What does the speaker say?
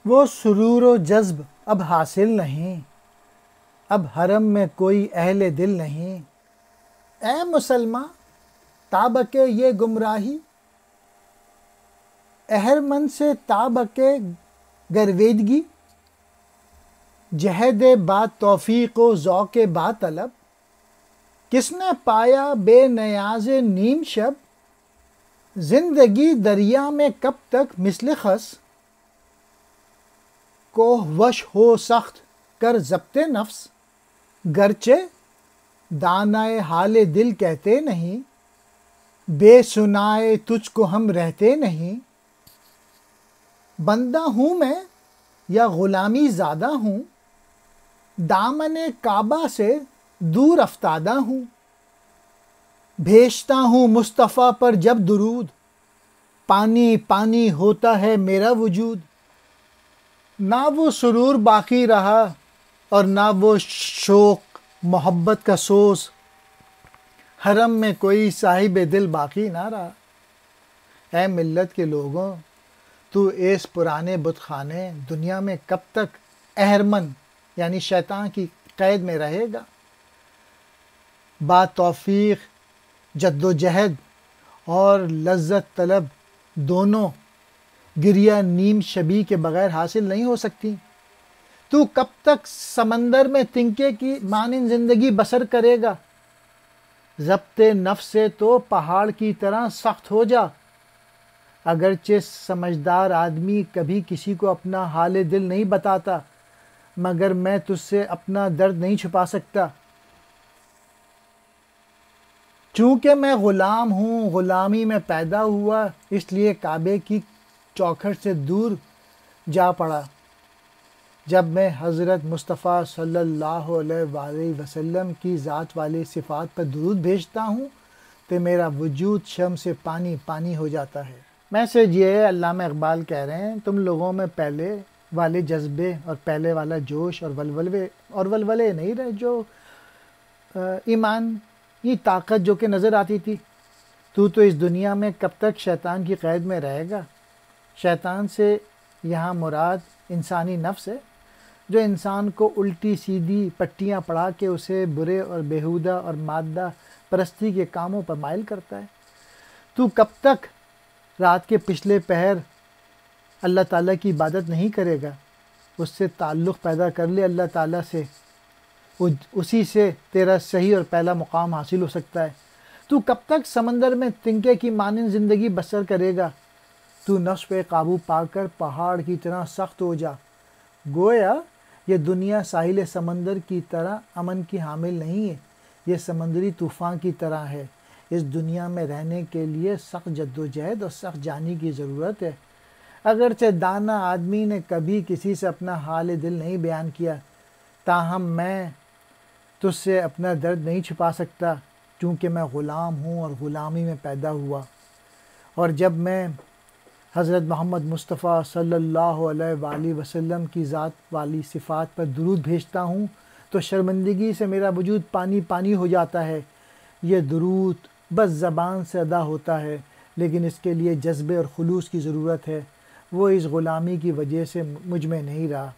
وہ سرور و جذب اب حاصل نہیں، اب حرم میں کوئی اہل دل نہیں۔ اے مسلماں تابک یہ گمراہی، اہرمن سے تابک گرویدگی، جہد با توفیق و ذوق با طلب، کس نے پایا بے نیاز نیم شب، زندگی دریا میں کب تک مثل خس، کوہ وش ہو سخت کر ضبط نفس، گرچہ دانائے حال دل کہتے نہیں، بے سنائے تجھ کو ہم رہتے نہیں۔ بندہ ہوں میں یا غلامی زادہ ہوں، دامن کعبہ سے دور افتادہ ہوں، بھیجتا ہوں مصطفیٰ پر جب درود، پانی پانی ہوتا ہے میرا وجود۔ نہ وہ سرور باقی رہا اور نہ وہ شوق محبت کا سوز، حرم میں کوئی صاحب دل باقی نہ رہا۔ اے ملت کے لوگوں، تو اس پرانے بت خانے دنیا میں کب تک اہرمن یعنی شیطان کی قید میں رہے گا؟ با توفیق جد و جہد اور لذت طلب دونوں گریہ نیم شبی کے بغیر حاصل نہیں ہو سکتی۔ تو کب تک سمندر میں تنکے کی مانند زندگی بسر کرے گا؟ ضبط نفس سے تو پہاڑ کی طرح سخت ہو جا۔ اگرچہ سمجھدار آدمی کبھی کسی کو اپنا حال دل نہیں بتاتا، مگر میں تجھ سے اپنا درد نہیں چھپا سکتا۔ چونکہ میں غلام ہوں، غلامی میں پیدا ہوا، اس لیے کعبے کی چوکھٹ سے دور جا پڑا۔ جب میں حضرت مصطفیٰ صلی اللہ علیہ وآلہ وسلم کی ذات والی صفات پر درود بھیجتا ہوں تو میرا وجود شم سے پانی پانی ہو جاتا ہے۔ میسج یہ ہے، علامہ اقبال کہہ رہے ہیں تم لوگوں میں پہلے والے جذبے اور پہلے والا جوش اور ولولے نہیں رہے، جو ایمان یہ طاقت جو کہ نظر آتی تھی۔ تو اس دنیا میں کب تک شیطان کی قید میں رہے گا؟ شیطان سے یہاں مراد انسانی نفس ہے، جو انسان کو الٹی سیدھی پٹیاں پڑھا کے اسے برے اور بیہودہ اور مادہ پرستی کے کاموں پر مائل کرتا ہے۔ تو کب تک رات کے پچھلے پہر اللہ تعالیٰ کی عبادت نہیں کرے گا؟ اس سے تعلق پیدا کر لے اللہ تعالیٰ سے، اسی سے تیرا صحیح اور پہلا مقام حاصل ہو سکتا ہے۔ تو کب تک سمندر میں تنکے کی مانند زندگی بسر کرے گا؟ تو نفس پہ قابو پا کر پہاڑ کی طرح سخت ہو جا۔ گویا یہ دنیا ساحل سمندر کی طرح امن کی حامل نہیں ہے، یہ سمندری طوفان کی طرح ہے۔ اس دنیا میں رہنے کے لیے سخت جد و جہد اور سخت جانی کی ضرورت ہے۔ اگرچہ دانا آدمی نے کبھی کسی سے اپنا حال دل نہیں بیان کیا، تاہم میں تجھ سے اپنا درد نہیں چھپا سکتا، چونکہ میں غلام ہوں اور غلامی میں پیدا ہوا۔ اور جب میں حضرت محمد مصطفیٰ صلی اللہ علیہ وآلہ وسلم کی ذات والی صفات پر درود بھیجتا ہوں تو شرمندگی سے میرا وجود پانی پانی ہو جاتا ہے۔ یہ درود بس زبان سے ادا ہوتا ہے، لیکن اس کے لیے جذبے اور خلوص کی ضرورت ہے۔ وہ اس غلامی کی وجہ سے مجھ میں نہیں رہا۔